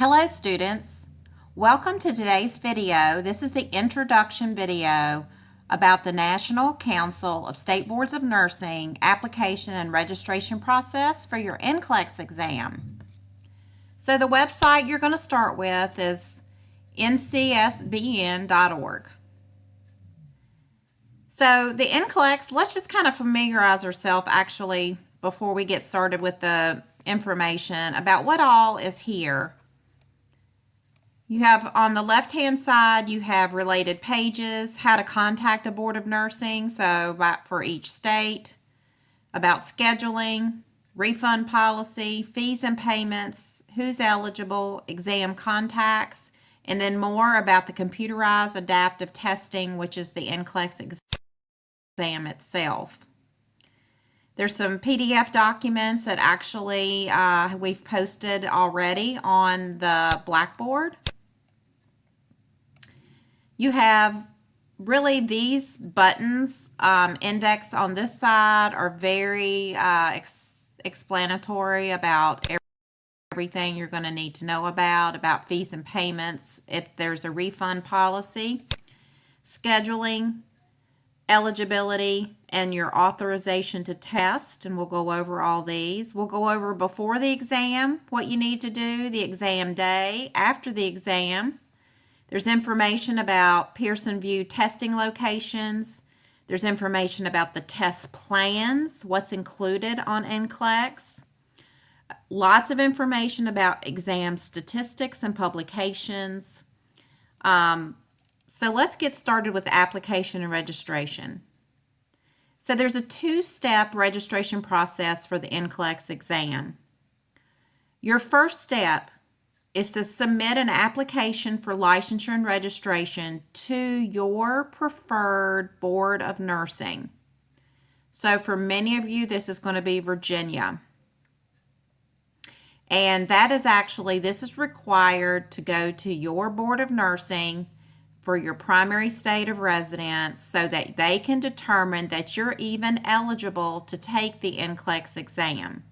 Hello students, welcome to today's video. This is the introduction video about the National Council of State Boards of Nursing application and registration process for your NCLEX exam. So the website you're going to start with is ncsbn.org. So the NCLEX, let's just kind of familiarize ourselves actually before we get started with the information about what all is here. You have on the left-hand side, you have related pages, how to contact a Board of Nursing, so for each state, about scheduling, refund policy, fees and payments, who's eligible, exam contacts, and then more about the computerized adaptive testing, which is the NCLEX exam itself. There's some PDF documents that actually we've posted already on the Blackboard. You have really these buttons indexed on this side are very explanatory about everything you're going to need to know about fees and payments, if there's a refund policy, scheduling, eligibility, and your authorization to test, and we'll go over all these. We'll go over before the exam, what you need to do, the exam day, after the exam. There's information about Pearson VUE testing locations. There's information about the test plans, what's included on NCLEX. Lots of information about exam statistics and publications. So let's get started with the application and registration. So there's a two-step registration process for the NCLEX exam. Your first step is to submit an application for licensure and registration to your preferred Board of Nursing. So for many of you, this is going to be Virginia. And that is actually, this is required to go to your Board of Nursing for your primary state of residence so that they can determine that you're even eligible to take the NCLEX exam.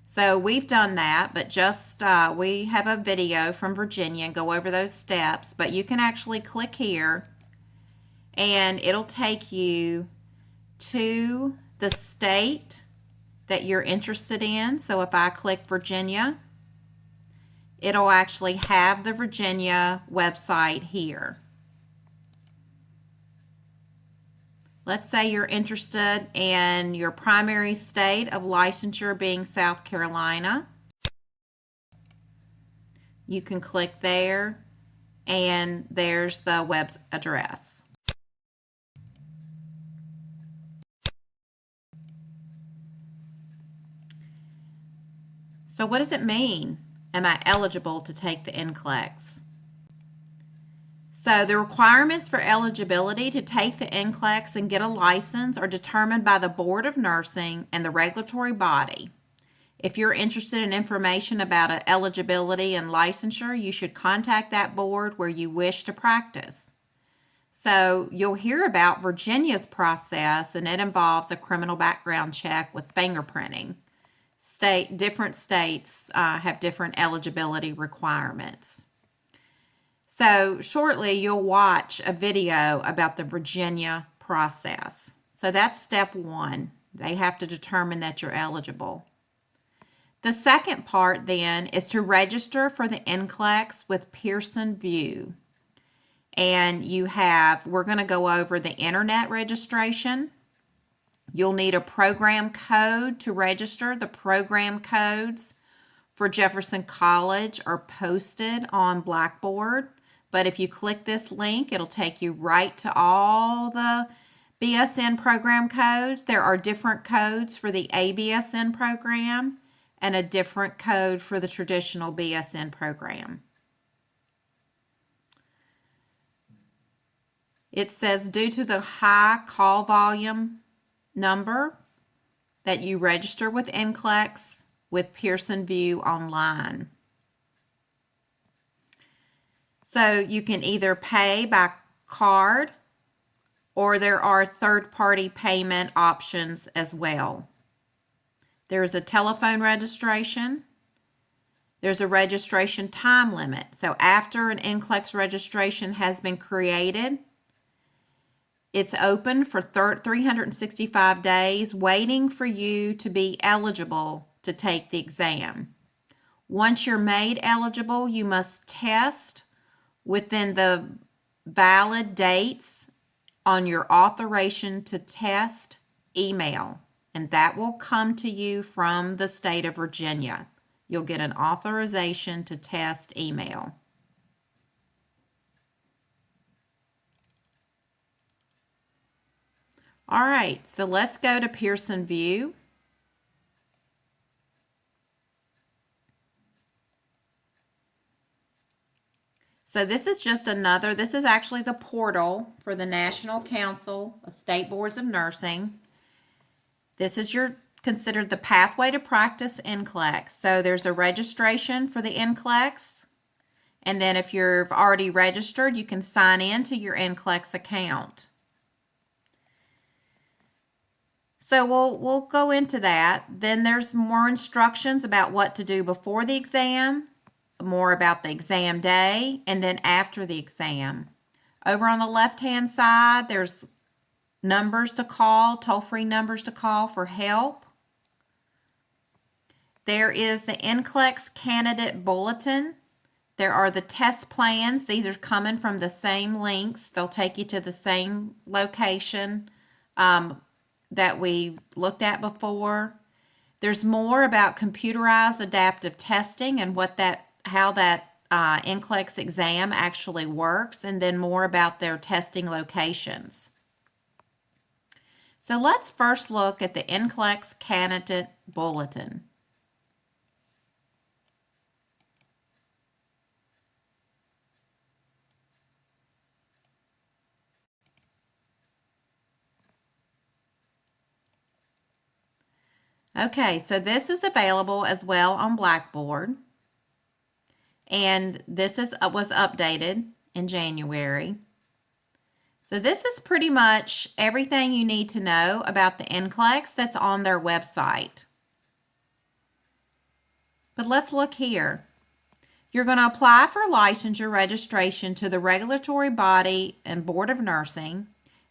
So we've done that, but just we have a video from Virginia and go over those steps, but you can actually click here and it'll take you to the state that you're interested in. So if I click Virginia, it'll actually have the Virginia website here. Let's say you're interested in your primary state of licensure being South Carolina. You can click there, and there's the web address. So what does it mean? Am I eligible to take the NCLEX? So the requirements for eligibility to take the NCLEX and get a license are determined by the Board of Nursing and the regulatory body. If you're interested in information about eligibility and licensure, you should contact that board where you wish to practice. So you'll hear about Virginia's process, and it involves a criminal background check with fingerprinting. Different states have different eligibility requirements. So shortly you'll watch a video about the Virginia process. So that's step one. They have to determine that you're eligible. The second part then is to register for the NCLEX with Pearson VUE. And we're going to go over the internet registration. You'll need a program code to register. The program codes for Jefferson College are posted on Blackboard. But if you click this link, it'll take you right to all the BSN program codes. There are different codes for the ABSN program and a different code for the traditional BSN program. It says due to the high call volume number that you register with NCLEX with Pearson VUE online. So you can either pay by card or there are third-party payment options as well. There is a telephone registration. There's a registration time limit. So after an NCLEX registration has been created, it's open for 365 days, waiting for you to be eligible to take the exam. Once you're made eligible, you must test within the valid dates on your authorization to test email, and that will come to you from the state of Virginia. You'll get an authorization to test email. All right, so let's go to Pearson VUE. So this is just this is actually the portal for the National Council of State Boards of Nursing. This is considered the pathway to practice NCLEX. So there's a registration for the NCLEX, and then if you've already registered, you can sign in to your NCLEX account. So we'll go into that. Then there's more instructions about what to do before the exam, more about the exam day, and then after the exam. Over on the left-hand side, there's numbers to call, toll-free numbers to call for help. There is the NCLEX Candidate Bulletin. There are the test plans. These are coming from the same links. They'll take you to the same location that we looked at before. There's more about computerized adaptive testing and how that NCLEX exam actually works, and then more about their testing locations. So let's first look at the NCLEX Candidate Bulletin. Okay, so this is available as well on Blackboard, and this was updated in January. So this is pretty much everything you need to know about the NCLEX that's on their website. But let's look here. You're going to apply for licensure registration to the regulatory body and Board of Nursing,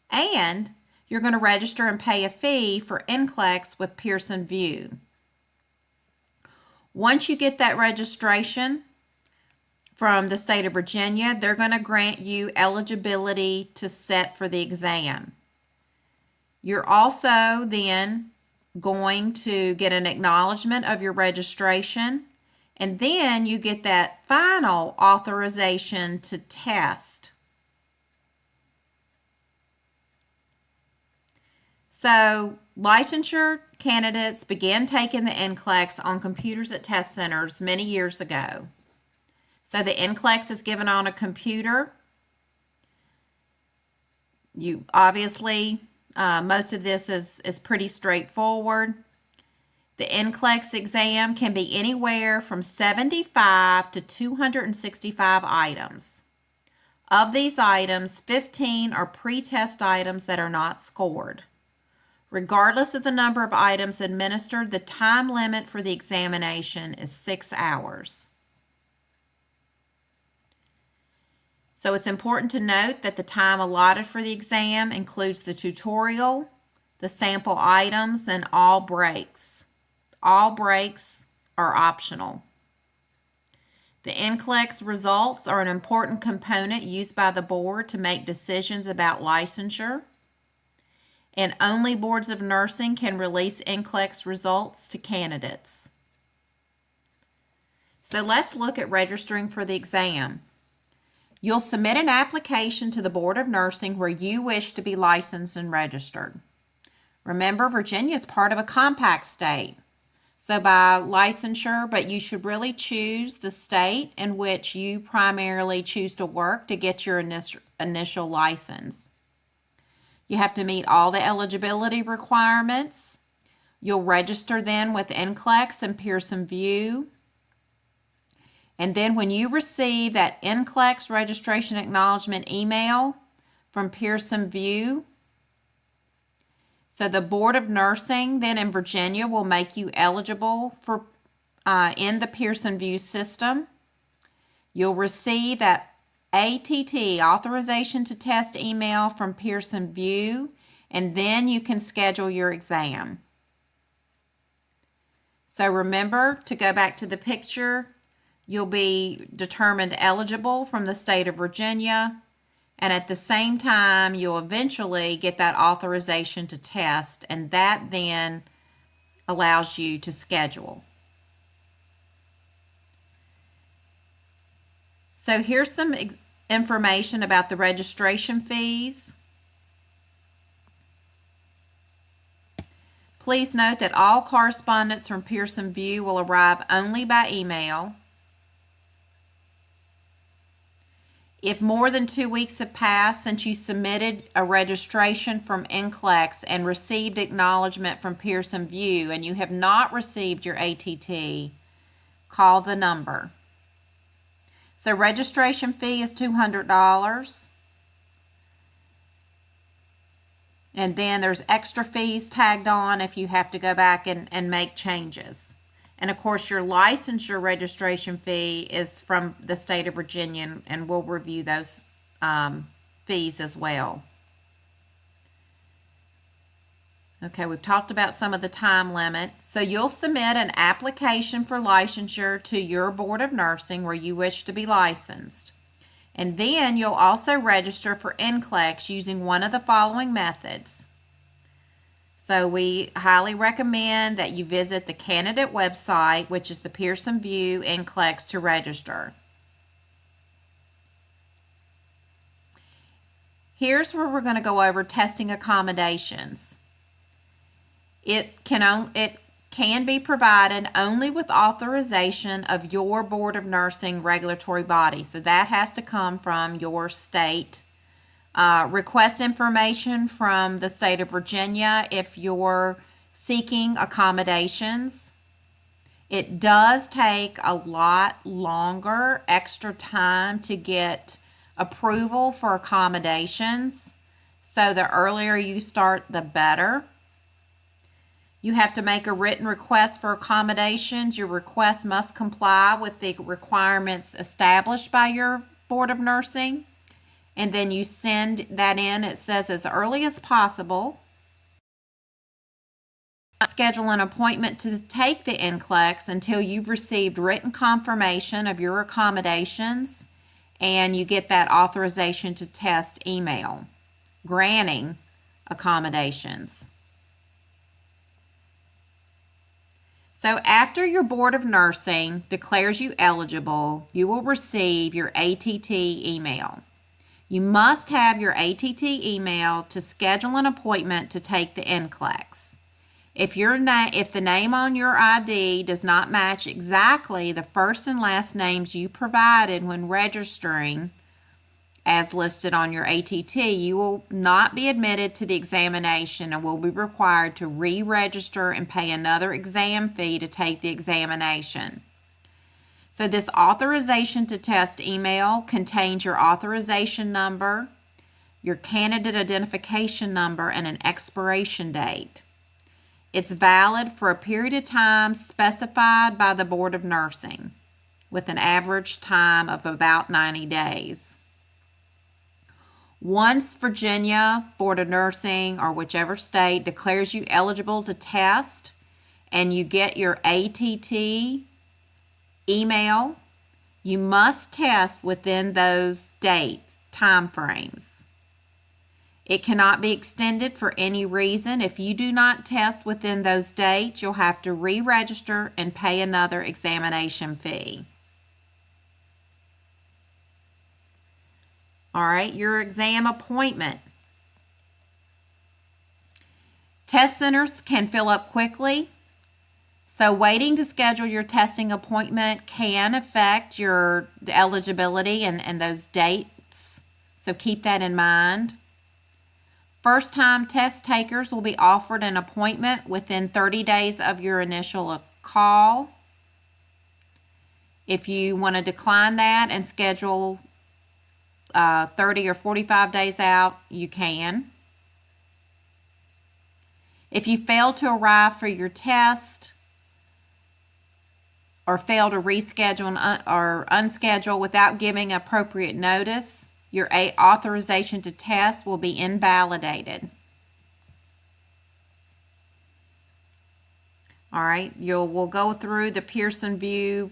and you're going to register and pay a fee for NCLEX with Pearson VUE. Once you get that registration from the state of Virginia, they're going to grant you eligibility to sit for the exam. You're also then going to get an acknowledgement of your registration, and then you get that final authorization to test. So licensure candidates began taking the NCLEX on computers at test centers many years ago. So the NCLEX is given on a computer. You obviously, most of this is pretty straightforward. The NCLEX exam can be anywhere from 75 to 265 items. Of these items, 15 are pre-test items that are not scored. Regardless of the number of items administered, the time limit for the examination is 6 hours. So it's important to note that the time allotted for the exam includes the tutorial, the sample items, and all breaks. All breaks are optional. The NCLEX results are an important component used by the board to make decisions about licensure, and only boards of nursing can release NCLEX results to candidates. So let's look at registering for the exam. You'll submit an application to the Board of Nursing where you wish to be licensed and registered. Remember, Virginia is part of a compact state. So by licensure, but you should really choose the state in which you primarily choose to work to get your initial license. You have to meet all the eligibility requirements. You'll register then with NCLEX and Pearson VUE. And then when you receive that NCLEX registration acknowledgement email from Pearson VUE, so the Board of Nursing then in Virginia will make you eligible for in the Pearson VUE system. You'll receive that ATT, authorization to test email from Pearson VUE, and then you can schedule your exam. So remember to go back to the picture. You'll be determined eligible from the state of Virginia, and at the same time, you'll eventually get that authorization to test, and that then allows you to schedule. So here's some information about the registration fees. Please note that all correspondence from Pearson VUE will arrive only by email. If more than 2 weeks have passed since you submitted a registration from NCLEX and received acknowledgement from Pearson VUE and you have not received your ATT, call the number. So registration fee is $200. And then there's extra fees tagged on if you have to go back and make changes. And of course, your licensure registration fee is from the state of Virginia, and we'll review those fees as well. Okay, we've talked about some of the time limit. So you'll submit an application for licensure to your Board of Nursing where you wish to be licensed. And then you'll also register for NCLEX using one of the following methods. So we highly recommend that you visit the candidate website, which is the Pearson VUE NCLEX, to register. Here's where we're going to go over testing accommodations. It can be provided only with authorization of your Board of Nursing regulatory body. So that has to come from your state. Request information from the state of Virginia if you're seeking accommodations. It does take a lot longer, extra time to get approval for accommodations. So the earlier you start, the better. You have to make a written request for accommodations. Your request must comply with the requirements established by your Board of Nursing. And then you send that in, it says, as early as possible. Schedule an appointment to take the NCLEX until you've received written confirmation of your accommodations and you get that authorization to test email granting accommodations. So after your Board of Nursing declares you eligible, you will receive your ATT email. You must have your ATT email to schedule an appointment to take the NCLEX. If the name on your ID does not match exactly the first and last names you provided when registering as listed on your ATT, you will not be admitted to the examination and will be required to re-register and pay another exam fee to take the examination. So this authorization to test email contains your authorization number, your candidate identification number, and an expiration date. It's valid for a period of time specified by the Board of Nursing, with an average time of about 90 days. Once Virginia Board of Nursing or whichever state declares you eligible to test and you get your ATT email, you must test within those time frames. It cannot be extended for any reason. If you do not test within those dates, you'll have to re-register and pay another examination fee. All right, your exam appointment. Test centers can fill up quickly, so waiting to schedule your testing appointment can affect your eligibility and those dates, so keep that in mind. First-time test takers will be offered an appointment within 30 days of your initial call. If you want to decline that and schedule 30 or 45 days out, you can. If you fail to arrive for your test or fail to reschedule or unschedule without giving appropriate notice, your authorization to test will be invalidated. All right, we'll go through the Pearson VUE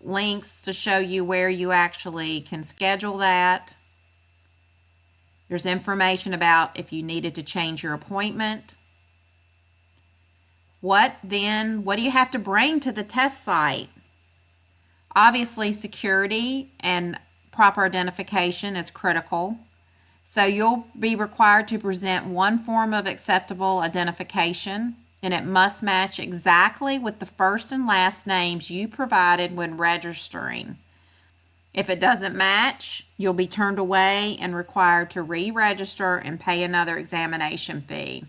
links to show you where you actually can schedule that. There's information about if you needed to change your appointment. What do you have to bring to the test site? Obviously, security and proper identification is critical. So you'll be required to present one form of acceptable identification, and it must match exactly with the first and last names you provided when registering. If it doesn't match, you'll be turned away and required to re-register and pay another examination fee.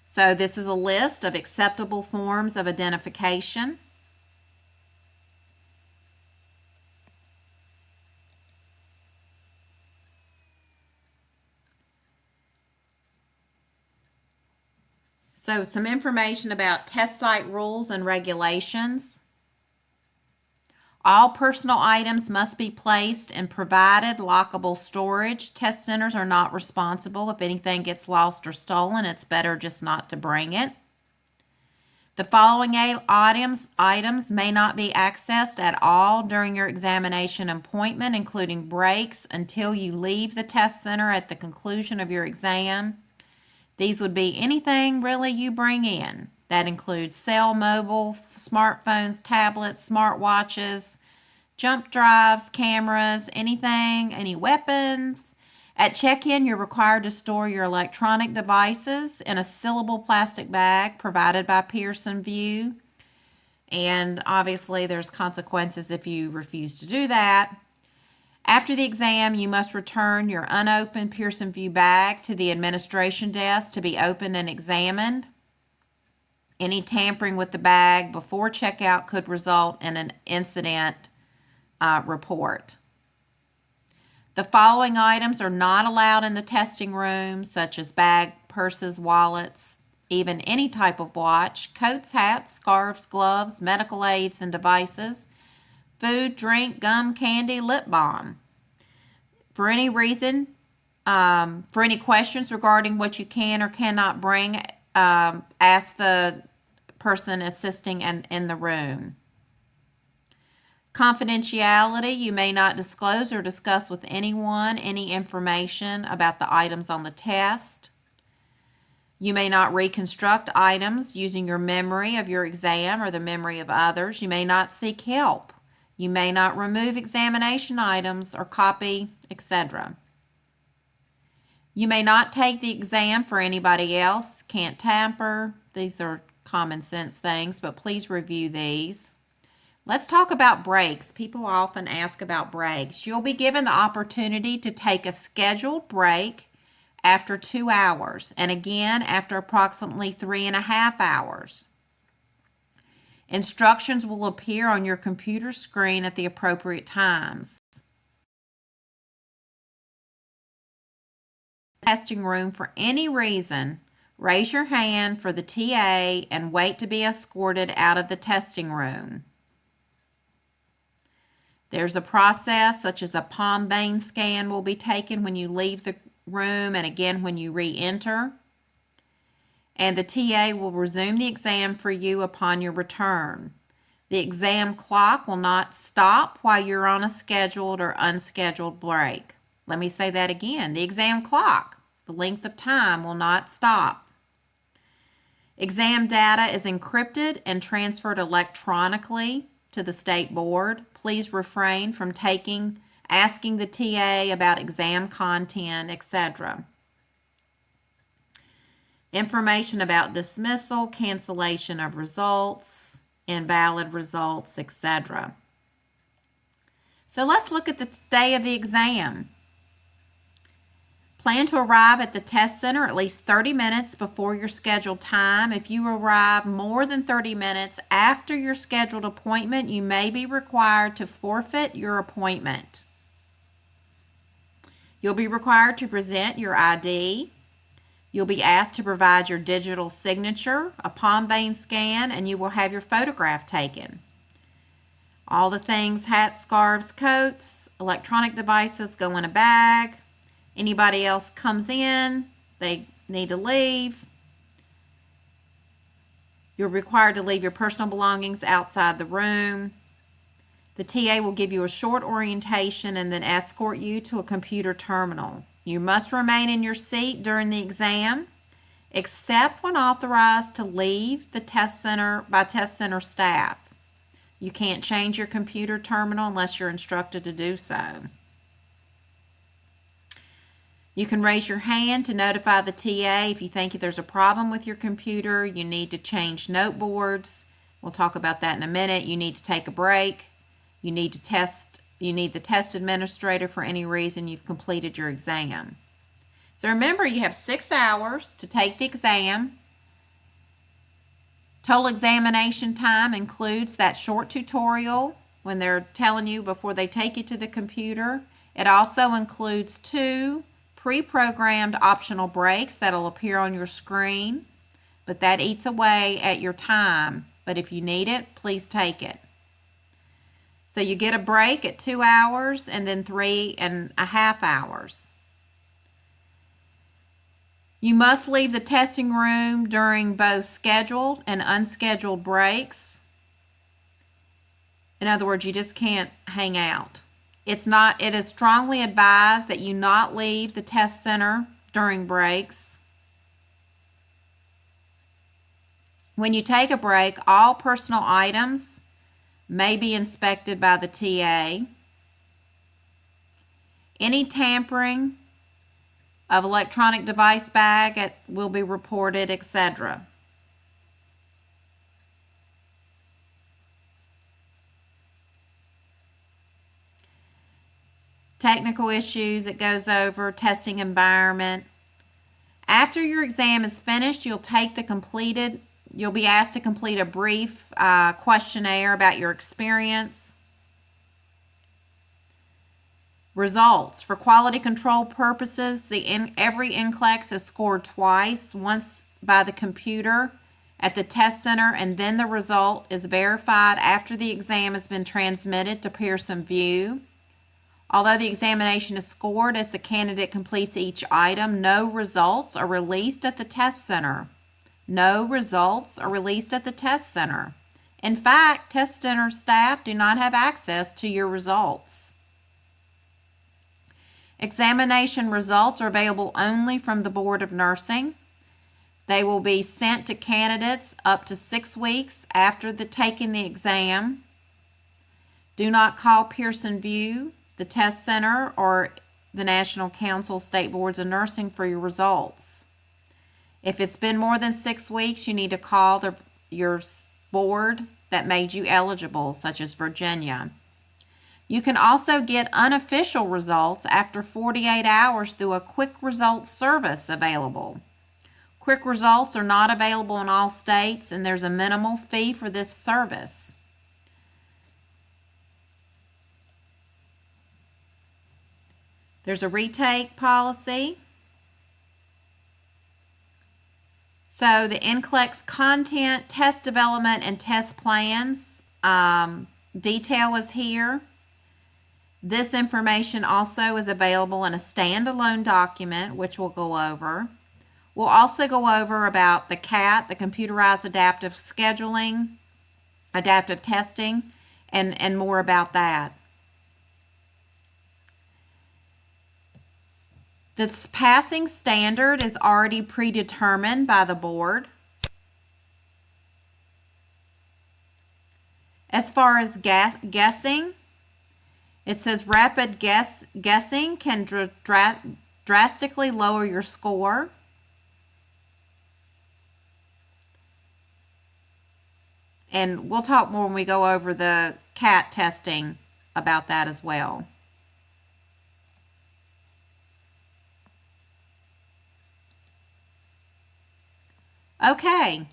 So this is a list of acceptable forms of identification. So some information about test site rules and regulations. All personal items must be placed in provided lockable storage. Test centers are not responsible if anything gets lost or stolen. It's better just not to bring it. The following items may not be accessed at all during your examination appointment, including breaks until you leave the test center at the conclusion of your exam. These would be anything really you bring in. That includes cell, mobile, smartphones, tablets, smartwatches, jump drives, cameras, anything, any weapons. At check-in, you're required to store your electronic devices in a sealable plastic bag provided by Pearson VUE. And obviously, there's consequences if you refuse to do that. After the exam, you must return your unopened Pearson VUE bag to the administration desk to be opened and examined. Any tampering with the bag before checkout could result in an incident report. The following items are not allowed in the testing room, such as bag, purses, wallets, even any type of watch, coats, hats, scarves, gloves, medical aids and devices, food, drink, gum, candy, lip balm. For any reason, for any questions regarding what you can or cannot bring, ask the person assisting in the room. Confidentiality, you may not disclose or discuss with anyone any information about the items on the test. You may not reconstruct items using your memory of your exam or the memory of others. You may not seek help. You may not remove examination items or copy, etc. You may not take the exam for anybody else, can't tamper. These are common sense things, but please review these. Let's talk about breaks. People often ask about breaks. You'll be given the opportunity to take a scheduled break after 2 hours and again after approximately 3.5 hours. Instructions will appear on your computer screen at the appropriate times. Testing room for any reason, raise your hand for the TA and wait to be escorted out of the testing room. There's a process such as a palm vein scan will be taken when you leave the room and again when you re-enter. And the TA will resume the exam for you upon your return. The exam clock will not stop while you're on a scheduled or unscheduled break. Let me say that again. The exam clock, the length of time, will not stop. Exam data is encrypted and transferred electronically to the state board. Please refrain from asking the TA about exam content, etc. Information about dismissal, cancellation of results, invalid results, etc. So let's look at the day of the exam. Plan to arrive at the test center at least 30 minutes before your scheduled time. If you arrive more than 30 minutes after your scheduled appointment, you may be required to forfeit your appointment. You'll be required to present your ID, You'll be asked to provide your digital signature, a palm vein scan, and you will have your photograph taken. All the things, hats, scarves, coats, electronic devices go in a bag. Anybody else comes in, they need to leave. You're required to leave your personal belongings outside the room. The TA will give you a short orientation and then escort you to a computer terminal. You must remain in your seat during the exam, except when authorized to leave the test center by test center staff. You can't change your computer terminal unless you're instructed to do so. You can raise your hand to notify the TA if you think there's a problem with your computer. You need to change note boards. We'll talk about that in a minute. You need to take a break. You need the test administrator for any reason you've completed your exam. So remember, you have 6 hours to take the exam. Total examination time includes that short tutorial when they're telling you before they take you to the computer. It also includes 2 pre-programmed optional breaks that'll appear on your screen, but that eats away at your time. But if you need it, please take it. So you get a break at 2 hours and then 3.5 hours. You must leave the testing room during both scheduled and unscheduled breaks. In other words, you just can't hang out. It is strongly advised that you not leave the test center during breaks. When you take a break, all personal items may be inspected by the TA. Any tampering of electronic device bag will be reported, etc. Technical issues it goes over, testing environment. After your exam is finished, you'll be asked to complete a brief questionnaire about your experience. Results. For quality control purposes, every NCLEX is scored twice, once by the computer at the test center, and then the result is verified after the exam has been transmitted to Pearson VUE. Although the examination is scored as the candidate completes each item, no results are released at the test center. No results are released at the test center. In fact, test center staff do not have access to your results. Examination results are available only from the Board of Nursing. They will be sent to candidates up to 6 weeks after taking the exam. Do not call Pearson VUE, the test center, or the National Council State Boards of Nursing for your results. If it's been more than 6 weeks, you need to call your board that made you eligible, such as Virginia. You can also get unofficial results after 48 hours through a quick results service available. Quick results are not available in all states, and there's a minimal fee for this service. There's a retake policy. So the NCLEX content, test development, and test plans detail is here. This information also is available in a standalone document, which we'll go over. We'll also go over about the CAT, the Computerized Adaptive Scheduling, adaptive testing, and more about that. This passing standard is already predetermined by the board. As far as guessing, it says rapid guessing can drastically lower your score. And we'll talk more when we go over the CAT testing about that as well. Okay.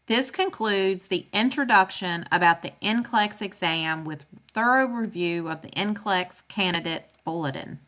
This concludes the introduction about the NCLEX exam with thorough review of the NCLEX Candidate Bulletin.